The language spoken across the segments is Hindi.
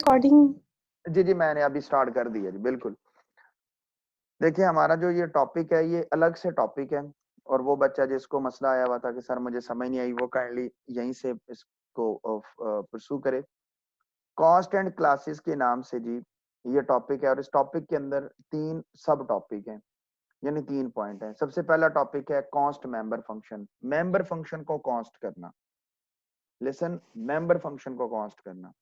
रिकॉर्डिंग। जी जी मैंने अभी स्टार्ट कर दिया जी, बिल्कुल। देखिए हमारा जो ये टॉपिक है ये अलग से टॉपिक है, और वो बच्चा जिसको मसला आया हुआ था कि सर मुझे समझ नहीं आई, वो काइंडली यहीं से इसको परसू करे। कॉस्ट एंड क्लासेस के नाम से जी ये टॉपिक है, और इस टॉपिक के अंदर 3 सब टॉपिक हैं, यानी 3 पॉइंट है। सबसे पहला टॉपिक है cost member function, member function को कॉस्ट करना। लिसन, मेंबर फंक्शन को कॉस्ट करना।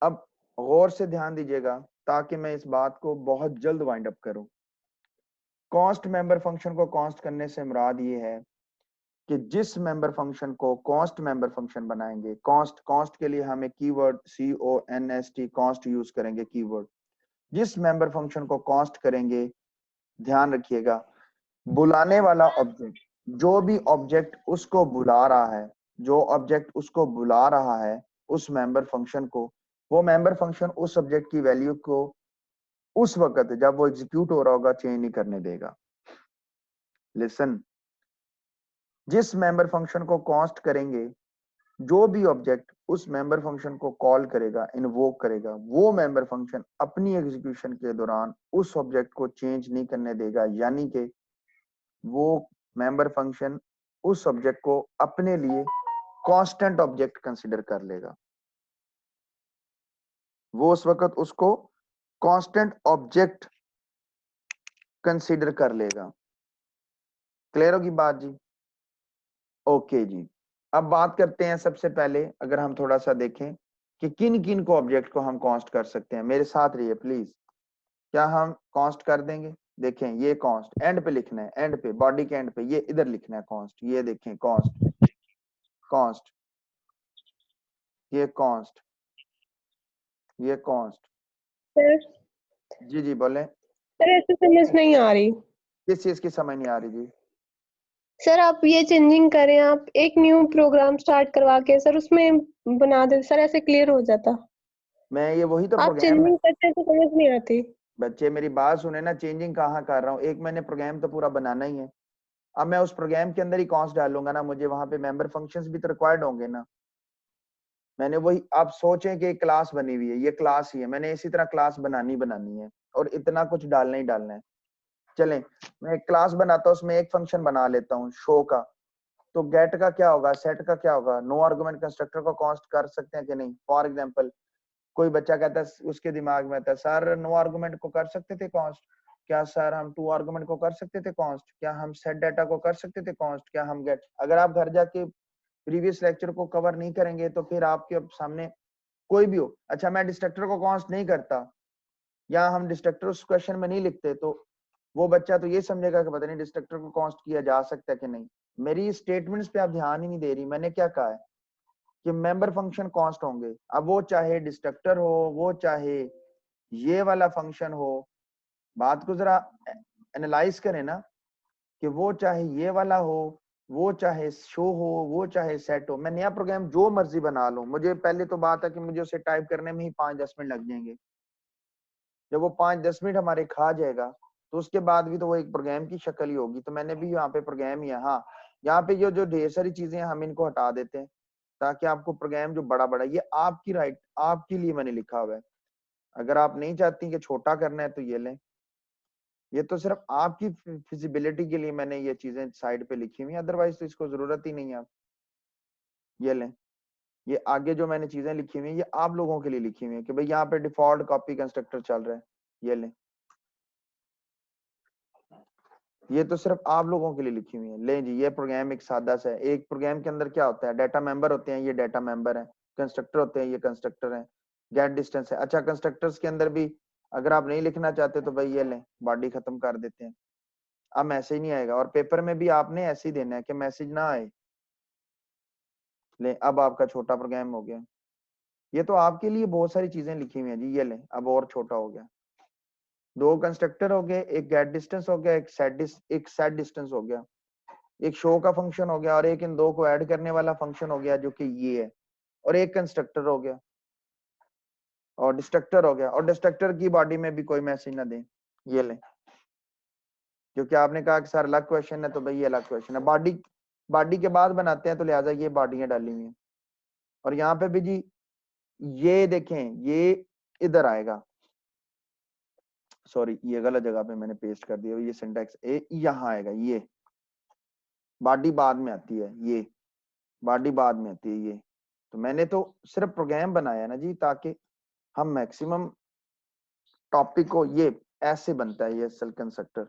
अब गौर से ध्यान दीजिएगा ताकि मैं इस बात को बहुत जल्द वाइंड अप करूं। कॉस्ट मेंबर फंक्शन को कॉस्ट करने से मुराद ये है कि जिस मेंबर फंक्शन को कॉस्ट मेंबर फंक्शन बनाएंगे, कॉस्ट कॉस्ट के लिए हमें कीवर्ड CONST कॉस्ट यूज करेंगे कीवर्ड। जिस मेंबर फंक्शन को कॉस्ट करेंगे, ध्यान रखिएगा, बुलाने वाला ऑब्जेक्ट, जो भी ऑब्जेक्ट उसको बुला रहा है, जो ऑब्जेक्ट उसको बुला रहा है उस मेंबर फंक्शन को, वो मेंबर फंक्शन उस ऑब्जेक्ट की वैल्यू को उस वक्त जब वो एग्जीक्यूट हो रहा होगा चेंज नहीं करने देगा। लिसन, जिस मेंबर फंक्शन को कॉस्ट करेंगे, जो भी ऑब्जेक्ट उस मेंबर फंक्शन को कॉल करेगा, इन्वोक करेगा, वो मेंबर फंक्शन अपनी एग्जीक्यूशन के दौरान उस ऑब्जेक्ट को चेंज नहीं करने देगा, यानी कि वो मेंबर फंक्शन उस ऑब्जेक्ट को अपने लिए कांस्टेंट ऑब्जेक्ट कंसीडर कर लेगा। वो उस वक्त उसको कांस्टेंट ऑब्जेक्ट कंसीडर कर लेगा। क्लियर होगी बात जी? ओके जी। अब बात करते हैं, सबसे पहले अगर हम थोड़ा सा देखें कि किन किन को ऑब्जेक्ट को हम कॉन्स्ट कर सकते हैं, मेरे साथ रहिए प्लीज। क्या हम कॉन्स्ट कर देंगे? देखें, ये कॉन्स्ट एंड पे लिखना है, एंड पे, बॉडी के एंड पे, ये इधर लिखना है कॉन्स्ट। ये देखें कॉन्स्ट, कॉन्स्ट, ये कॉन्स्ट, ये कॉन्स्ट। सर जी जी बोले। सर ऐसे समझ नहीं आ रही। किस चीज की समझ नहीं आ रही जी? सर आप ये चेंजिंग करें, आप एक न्यू प्रोग्राम स्टार्ट करवा के सर उसमें बना दे सर, ऐसे क्लियर हो जाता। मैं ये वही तो आप प्रोग्राम है। चेंजिंग करते तो समझ नहीं आती। बच्चे मेरी बात सुने ना, चेंजिंग कहाँ कर रहा हूँ, एक मैंने प्रोग्राम तो पूरा बनाना ही है। अब मैं उस प्रोग्राम के अंदर ही कॉस्ट डालूंगा ना, मुझे वहां पे मेंबर फंक्शंस भी तो रिक्वायर्ड होंगे ना। मैंने वही, आप सोचें कि एक क्लास बनी हुई है, ये क्लास ही है, मैंने इसी तरह क्लास बनानी है, और इतना कुछ डालना ही डालना है। चलें, मैं एक क्लास बनाता हूँ, उसमें एक फंक्शन बना लेता हूँ शो का। तो गेट का क्या होगा, सेट का क्या होगा, नो आर्गुमेंट कंस्ट्रक्टर को कॉस्ट कर सकते हैं कि नहीं? फॉर एग्जाम्पल कोई बच्चा कहता है, उसके दिमाग में आता है, सर नो आर्गुमेंट को कर सकते थे कॉस्ट, क्या सर हम टू आर्गुमेंट को कर सकते थे कॉस्ट, क्या हम सेट डाटा को कर सकते थे कॉस्ट, क्या हम गेट। अगर आप घर जाके प्रीवियस लेक्चर को कवर नहीं करेंगे तो फिर आपके सामने कोई भी हो, अच्छा मैं डिस्ट्रक्टर को कॉस्ट नहीं करता, या हम डिस्ट्रक्टर उस क्वेश्चन में नहीं लिखते, तो वो बच्चा तो ये समझेगा कि पता नहीं डिस्ट्रक्टर को कॉस्ट किया जा सकता है कि नहीं। मेरी स्टेटमेंट्स पे आप ध्यान ही नहीं दे रही। मैंने क्या कहा है कि मेंबर फंक्शन कॉस्ट होंगे, अब वो चाहे डिस्ट्रक्टर हो, वो चाहे ये वाला फंक्शन हो। बात को जरा एनालाइज करें ना, कि वो चाहे ये वाला हो, वो चाहे शो हो, वो चाहे सेट हो। मैं नया प्रोग्राम जो मर्जी बना लूं, मुझे पहले तो बात है कि मुझे उसे टाइप करने में ही 5-10 मिनट लग जाएंगे। जब वो 5-10 मिनट हमारे खा जाएगा, तो उसके बाद भी तो वो एक प्रोग्राम की शक्ल ही होगी। तो मैंने भी यहाँ पे प्रोग्राम ही है, हाँ यहाँ पे जो जो ढेर सारी चीजें हैं हम इनको हटा देते हैं, ताकि आपको प्रोग्राम जो बड़ा बड़ा, ये आपकी राइट, आपके लिए मैंने लिखा हुआ है। अगर आप नहीं चाहती कि छोटा करना है तो ये लें, ये तो सिर्फ आपकी फिजिबिलिटी के लिए मैंने ये चीजें साइड पे लिखी हुई है, अदरवाइज तो इसको जरूरत ही नहीं है। आप ये लें, ये आगे जो मैंने चीजें लिखी हुई है ये आप लोगों के लिए लिखी हुई है, कि भाई यहाँ पे डिफॉल्ट कॉपी कंस्ट्रक्टर चल रहा है। ये लें, ये तो सिर्फ आप लोगों के लिए लिखी हुई है। ले जी, ये प्रोग्राम एक सादा सा है। एक प्रोग्राम के अंदर क्या होता है, डाटा मेंबर होते हैं, ये डाटा मेंबर है, कंस्ट्रक्टर होते हैं, ये कंस्ट्रक्टर है, गेट डिस्टेंस है। अच्छा, कंस्ट्रक्टर्स के अंदर भी अगर आप नहीं लिखना चाहते तो भाई ये लें, बॉडी खत्म कर देते हैं। अब मैसेज नहीं आएगा, और पेपर में भी आपने ऐसे ही देना है कि मैसेज ना आए। ले, अब आपका छोटा प्रोग्राम हो गया। ये तो आपके लिए बहुत सारी चीजें लिखी हुई हैं जी, ये लें, अब और छोटा हो गया। 2 कंस्ट्रक्टर हो गए, एक गेट डिस्टेंस हो गया, एक सेट डिस्टेंस हो गया, एक शो का फंक्शन हो गया, और एक इन दो को ऐड करने वाला फंक्शन हो गया जो कि ये है, और एक कंस्ट्रक्टर हो गया, और डिस्ट्रक्टर हो गया। और डिस्ट्रक्टर की बॉडी में भी कोई मैसेज ना दें, ये लें, क्योंकि आपने कहा कि सर अलग क्वेश्चन है, तो भाई ये अलग क्वेश्चन है। बॉडी बॉडी के बाद बनाते हैं, तो लिहाजा ये बॉडियां डाली हुई हैं। और यहाँ पे भी जी ये देखें, ये इधर आएगा, सॉरी ये गलत जगह पे मैंने पेस्ट कर दिया, ये सिंटैक्स ए यहाँ आएगा, ये बॉडी बाद में आती है, ये बॉडी बाद में आती है ये। तो मैंने तो सिर्फ प्रोग्राम बनाया ना जी, ताकि हम मैक्सिमम टॉपिक को, ये ऐसे बनता है ये सेल कंस्ट्रक्टर।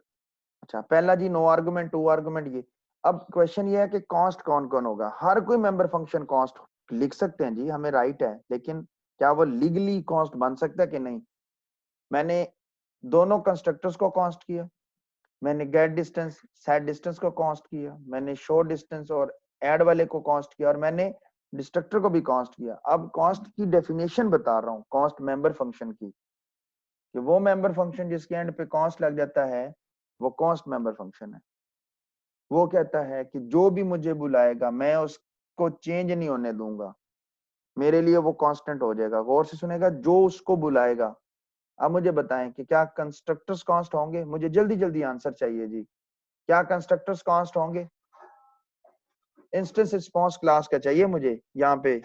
अच्छा पहला जी नो आर्गुमेंट, टू आर्गुमेंट ये। अब क्वेश्चन ये है कि कॉस्ट कौन कौन होगा। हर कोई मेंबर फंक्शन कॉस्ट लिख सकते हैं जी, हमें राइट है, लेकिन क्या वो लीगली कॉस्ट बन सकता है कि नहीं। मैंने दोनों कंस्ट्रक्टर्स को कॉस्ट किया, मैंने गेट डिस्टेंस सेट डिस्टेंस को कॉस्ट किया, मैंने शो डिस्टेंस और ऐड वाले को कॉस्ट किया, और मैंने डिस्ट्रक्टर को भी कॉस्ट किया। अब कॉस्ट की डेफिनेशन बता रहा हूँ कॉस्ट मेंबर फंक्शन की, कि वो मेंबर फंक्शन जिसके एंड पे कॉस्ट लग जाता है वो कॉस्ट मेंबर फंक्शन है। वो कहता है कि जो भी मुझे बुलाएगा मैं उसको चेंज नहीं होने दूंगा, मेरे लिए वो कांस्टेंट हो जाएगा। गौर से सुनेगा, जो उसको बुलाएगा। अब मुझे बताएं कि क्या कंस्ट्रक्टर्स कॉस्ट होंगे, मुझे जल्दी जल्दी आंसर चाहिए जी, क्या कंस्ट्रक्टर्स कॉस्ट होंगे। इंस्टेंस रिस्पांस क्लास का चाहिए मुझे यहाँ पे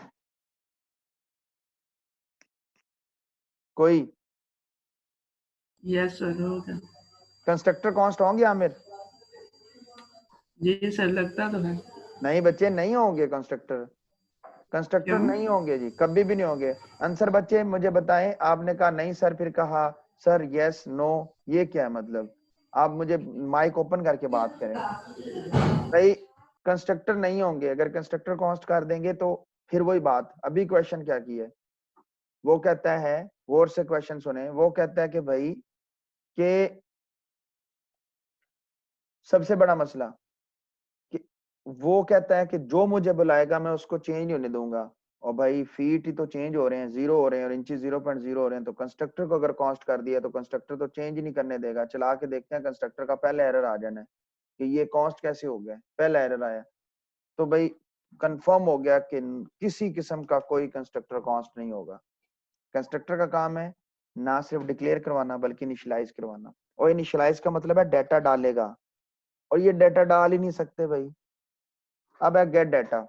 कोई। यस सर होगा। कंस्ट्रक्टर कॉस्ट होंगे आमिर? जी सर लगता तो है। नहीं बच्चे नहीं होंगे कंस्ट्रक्टर, कंस्ट्रक्टर क्यों? नहीं होंगे जी, कभी भी नहीं होंगे। आंसर बच्चे मुझे बताएं। आपने कहा नहीं सर, फिर कहा सर यस नो, ये क्या है मतलब? आप मुझे माइक ओपन करके बात करें भाई। कंस्ट्रक्टर नहीं होंगे, अगर कंस्ट्रक्टर कॉस्ट कर देंगे तो फिर वही बात। अभी क्वेश्चन क्या की है, वो कहता है, और से क्वेश्चन सुने, वो कहता है कि भाई के सबसे बड़ा मसला कि वो कहता है कि जो मुझे बुलाएगा मैं उसको चेंज नहीं होने दूंगा। और भाई फीट ही तो चेंज हो रहे हैं, 0 हो रहे हैं, और इंची 0.0 हो रहे हैं। तो कंस्ट्रक्टर को अगर कॉस्ट कर दिया तो कंस्ट्रक्टर तो चेंज नहीं करने देगा। चला के देखते हैं, कंस्ट्रक्टर का पहला एरर आ जाना है कि ये कॉस्ट कैसे हो गया, पहला एरर आया। तो भाई कंफर्म हो गया कि किसी किस्म का कोई कंस्ट्रक्टर कॉस्ट नहीं होगा। कंस्ट्रक्टर का काम है ना सिर्फ डिक्लेयर करवाना बल्कि इनिशियलाइज करवाना। और इनिशियलाइज का मतलब है डाटा डालेगा, और ये डाटा डाल ही नहीं सकते भाई। अब है गेट डाटा,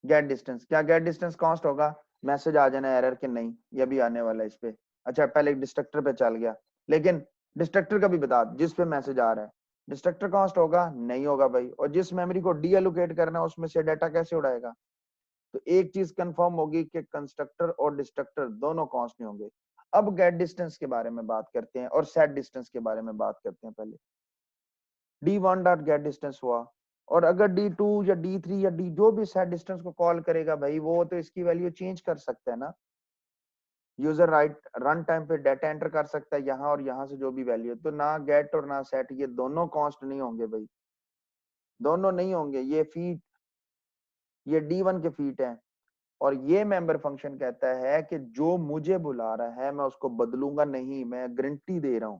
गेट डिस्टेंस। क्या गेट डिस्टेंस कॉस्ट होगा? मैसेज आ जाना एरर के नहीं, ये भी आने वाला है इस पे। अच्छा पहले डिस्ट्रक्टर पे चल गया, लेकिन डिस्ट्रक्टर का भी बता, जिस पे मैसेज आ रहा है डिस्ट्रक्टर कॉस्ट होगा? नहीं होगा भाई। और जिस मेमोरी को डी एलोकेट करना है उसमें से डाटा कैसे उड़ाएगा? तो एक चीज कंफर्म होगी कि कंस्ट्रक्टर और डिस्ट्रक्टर दोनों कॉस्ट नहीं होंगे। अब गेट डिस्टेंस के बारे में बात करते हैं और सेट डिस्टेंस के बारे में बात करते हैं। पहले d1 डॉट गेट डिस्टेंस हुआ, और अगर d2 या d3 या d जो भी सेट डिस्टेंस को कॉल करेगा भाई, वो तो इसकी वैल्यू चेंज कर सकता है ना। यूजर राइट रन टाइम पे डाटा एंटर कर सकता है यहाँ, और यहाँ से जो भी वैल्यू है। तो ना गेट और ना सेट, ये दोनों कॉस्ट नहीं होंगे भाई, दोनों नहीं होंगे। ये फीट, ये d1 के फीट है, और ये मेंबर फंक्शन कहता है कि जो मुझे बुला रहा है मैं उसको बदलूंगा नहीं, मैं गारंटी दे रहा हूं।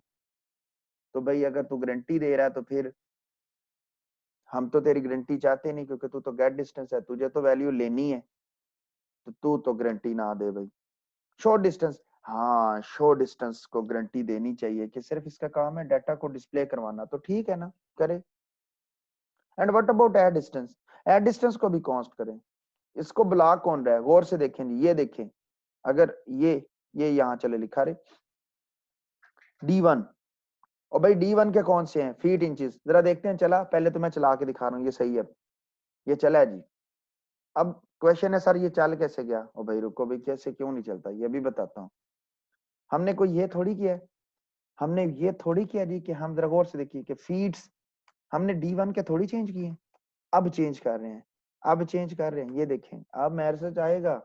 तो भाई अगर तू गारंटी दे रहा है तो फिर हम तो तेरी गारंटी चाहते नहीं, क्योंकि तू तो गेट डिस्टेंस है, तुझे तो वैल्यू लेनी है, तो तू तो गारंटी ना दे भाई। शॉर्ट डिस्टेंस, हाँ शो डिस्टेंस को गारंटी देनी चाहिए कि सिर्फ इसका काम है डाटा को डिस्प्ले करवाना, तो ठीक है ना, करे। And what about edit distance? Edit distance को भी कॉस्ट करें। इसको ब्लॉक कौन रहा है, गौर से देखें जी, ये देखें। अगर ये यहाँ चले लिखा रे d1, और भाई d1 के कौन से हैं फीट इंचेस, जरा देखते हैं। चला, पहले तो मैं चला के दिखा रहा हूँ, ये सही है, ये चला है जी। अब क्वेश्चन है सर ये चल कैसे गया? और भाई रुको भाई, कैसे क्यों नहीं चलता ये भी बताता हूँ। हमने कोई ये थोड़ी किया है, हमने ये थोड़ी किया जी कि हम जरा गौर से देखिए कि फीड्स हमने d1 के थोड़ी चेंज किए, अब चेंज कर रहे हैं, अब चेंज कर रहे हैं। ये देखें अब मैसेज आएगा,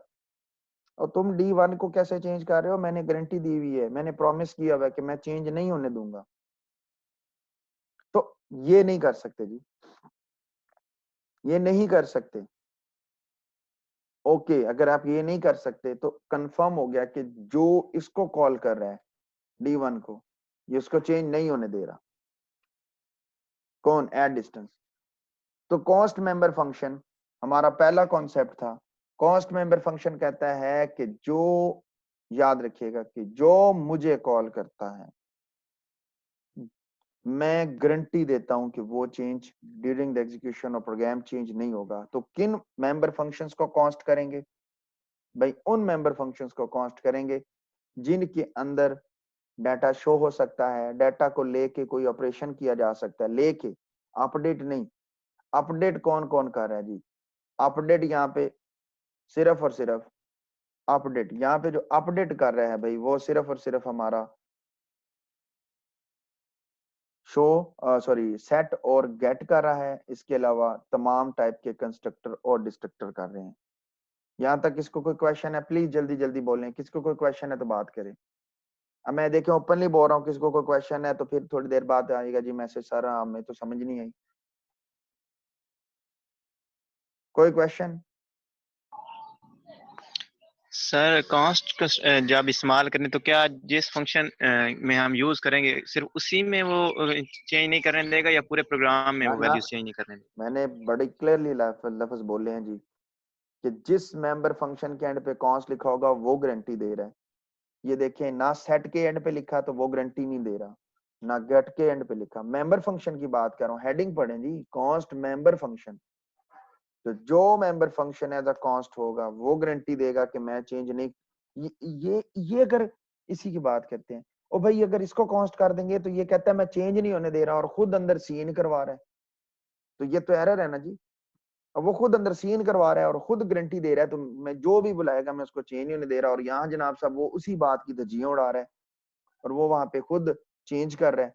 और तुम d1 को कैसे चेंज कर रहे हो? मैंने गारंटी दी हुई है, मैंने प्रॉमिस किया हुआ है कि मैं चेंज नहीं होने दूंगा। तो ये नहीं कर सकते जी, ये नहीं कर सकते। ओके अगर आप ये नहीं कर सकते तो कंफर्म हो गया कि जो इसको कॉल कर रहा है d1 को, ये उसको चेंज नहीं होने दे रहा। कौन? Edit distance. तो कॉस्ट मेंबर फंक्शन हमारा पहला कॉन्सेप्ट था। कॉस्ट मेंबर फंक्शन कहता है कि जो, याद रखिएगा कि जो मुझे कॉल करता है मैं गारंटी देता हूं कि वो change during the execution of program change नहीं होगा। तो किन मेंबर फंक्शंस को कॉस्ट करेंगे? भाई उन मेंबर फंक्शंस को कॉन्स्ट करेंगे जिनके अंदर डाटा शो हो सकता है, डाटा को लेके कोई ऑपरेशन किया जा सकता है, लेके अपडेट नहीं। अपडेट कौन कौन कर रहा है जी? अपडेट यहाँ पे सिर्फ और सिर्फ अपडेट, यहाँ पे जो अपडेट कर रहा है भाई वो सिर्फ और सिर्फ हमारा शो सॉरी सेट और गेट कर रहा है। इसके अलावा तमाम टाइप के कंस्ट्रक्टर और डिस्ट्रक्टर कर रहे हैं। यहाँ तक किसको कोई क्वेश्चन है? प्लीज जल्दी जल्दी बोलें, किसको कोई क्वेश्चन है तो बात करें। अब मैं देखें ओपनली बोल रहा हूँ, किसको कोई क्वेश्चन है तो फिर थोड़ी देर बाद आएगा जी मैसेज, सर हमें तो समझ नहीं आई। कोई क्वेश्चन? सर कॉस्ट जब इस्तेमाल करें तो क्या जिस फंक्शन में हम यूज करेंगे सिर्फ उसी में वो चेंज नहीं करने देगा या पूरे प्रोग्राम में वो वैल्यूज चेंज नहीं करने देगा? मैंने बड़ी क्लियरली लफ्ज बोले हैं जी कि जिस मेंबर फंक्शन के एंड पे कॉस्ट लिखा होगा वो गारंटी दे रहा है। ये देखें, ना सेट के एंड पे लिखा तो वो गारंटी नहीं दे रहा, ना गेट के एंड पे लिखा। मेंबर फंक्शन की बात कर रहा हूँ, हेडिंग पढ़ें जी, कॉस्ट मेंबर फंक्शन। तो जो member function as a cost होगा वो गारंटी देगा कि मैं चेंज नहीं। ये अगर इसी की बात करते हैं, ओ भाई अगर इसको कॉस्ट कर देंगे तो ये कहता है मैं चेंज नहीं होने दे रहा और खुद अंदर सीन करवा रहा है, तो ये तो एरर है ना जी। अब वो खुद अंदर सीन करवा रहा है और खुद गारंटी दे रहा है, तो मैं जो भी बुलाएगा मैं उसको चेंज नहीं होने दे रहा, और यहाँ जनाब साहब वो उसी बात की धज्जियां उड़ा रहा है और वो वहां पे खुद चेंज कर रहा है,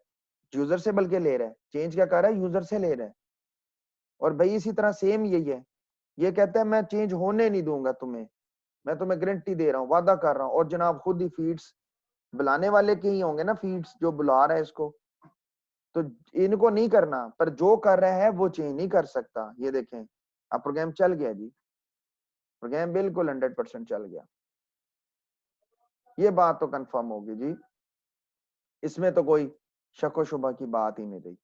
यूजर से बल्कि ले रहा है। चेंज क्या कर रहा है? यूजर से ले रहा है। और भाई इसी तरह सेम यही है, ये कहता है मैं चेंज होने नहीं दूंगा तुम्हें, मैं तुम्हें गारंटी दे रहा हूँ, वादा कर रहा हूँ, और जनाब खुद ही फीड्स बुलाने वाले के ही होंगे ना, फीड्स जो बुला रहा है इसको, तो इनको नहीं करना, पर जो कर रहा है वो चेंज नहीं कर सकता। ये देखें, अब प्रोग्राम चल गया जी, प्रोग्राम बिल्कुल 100% चल गया। ये बात तो कंफर्म होगी जी, इसमें तो कोई शक व शुबा की बात ही नहीं रही।